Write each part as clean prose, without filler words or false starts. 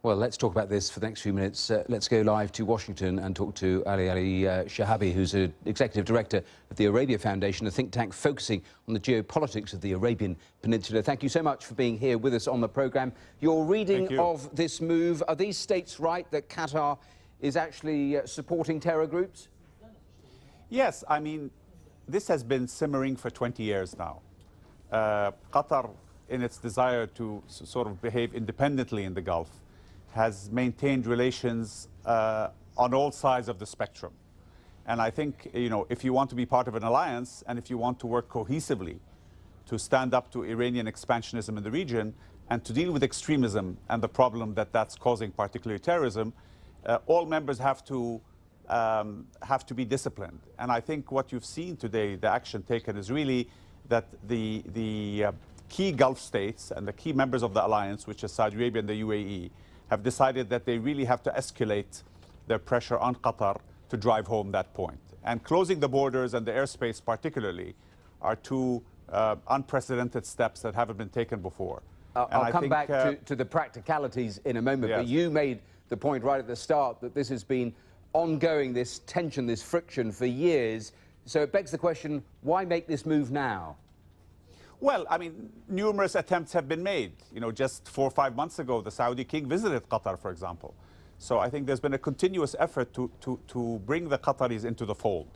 Well, let's talk about this for the next few minutes. Let's go live to Washington and talk to Ali Shihabi, who's an executive director of the Arabia Foundation, a think tank focusing on the geopolitics of the Arabian Peninsula. Thank you so much for being here with us on the programme. Your reading of this move, are these states right that Qatar is actually supporting terror groups? Yes, I mean, this has been simmering for 20 years now. Qatar, in its desire to sort of behave independently in the Gulf, has maintained relations on all sides of the spectrum. And I think, you know, if you want to be part of an alliance and if you want to work cohesively to stand up to Iranian expansionism in the region and to deal with extremism and the problem that that's causing, particularly terrorism, all members have to be disciplined. And I think what you've seen today, the action taken, is really that the key Gulf states and the key members of the alliance, which is Saudi Arabia and the UAE, have decided that they really have to escalate their pressure on Qatar to drive home that point. And closing the borders and the airspace particularly are two unprecedented steps that haven't been taken before. I'll come back to the practicalities in a moment, yes. But you made the point right at the start that this has been ongoing, this tension, this friction for years. So it begs the question, why make this move now? Well, I mean, numerous attempts have been made. You know, just 4 or 5 months ago, the Saudi king visited Qatar, for example. So I think there's been a continuous effort to bring the Qataris into the fold.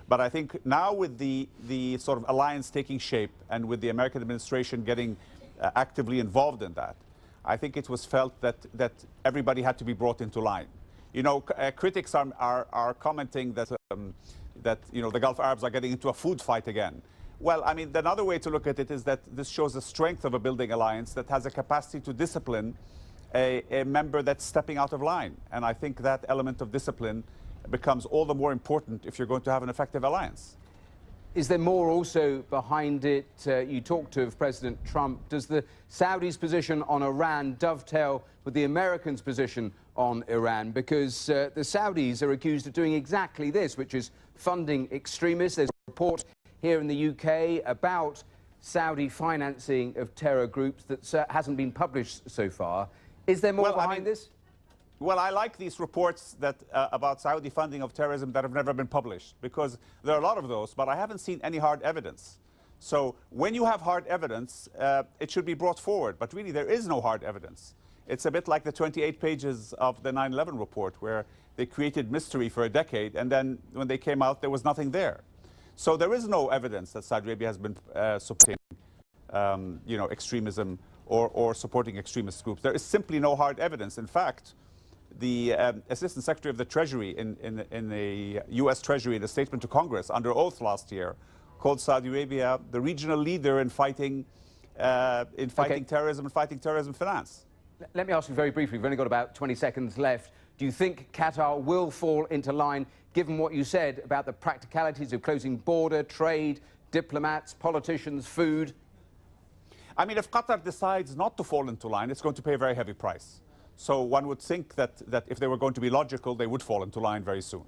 But I think now with the sort of alliance taking shape and with the American administration getting actively involved in that, I think it was felt that everybody had to be brought into line. You know, critics are commenting that, you know, the Gulf Arabs are getting into a food fight again. Well, I mean, another way to look at it is that this shows the strength of a building alliance that has a capacity to discipline a member that's stepping out of line. And I think that element of discipline becomes all the more important if you're going to have an effective alliance. Is there more also behind it? You talked of President Trump. Does the Saudis' position on Iran dovetail with the Americans' position on Iran? Because the Saudis are accused of doing exactly this, which is funding extremists. There's a report here in the UK about Saudi financing of terror groups that hasn't been published so far. Is there more behind this? Well, I like these reports that about Saudi funding of terrorism that have never been published, because there are a lot of those, but I haven't seen any hard evidence. So when you have hard evidence, it should be brought forward, but really there is no hard evidence. It's a bit like the 28 pages of the 9/11 report, where they created mystery for a decade, and then when they came out, there was nothing there. So there is no evidence that Saudi Arabia has been supporting, you know, extremism or supporting extremist groups. There is simply no hard evidence. In fact, the Assistant Secretary of the Treasury in the U.S. Treasury, in a statement to Congress under oath last year, called Saudi Arabia the regional leader in fighting terrorism and fighting terrorism finance. Let me ask you very briefly, we've only got about 20 seconds left. Do you think Qatar will fall into line, given what you said about the practicalities of closing border, trade, diplomats, politicians, food? I mean, if Qatar decides not to fall into line, it's going to pay a very heavy price. So one would think that if they were going to be logical, they would fall into line very soon.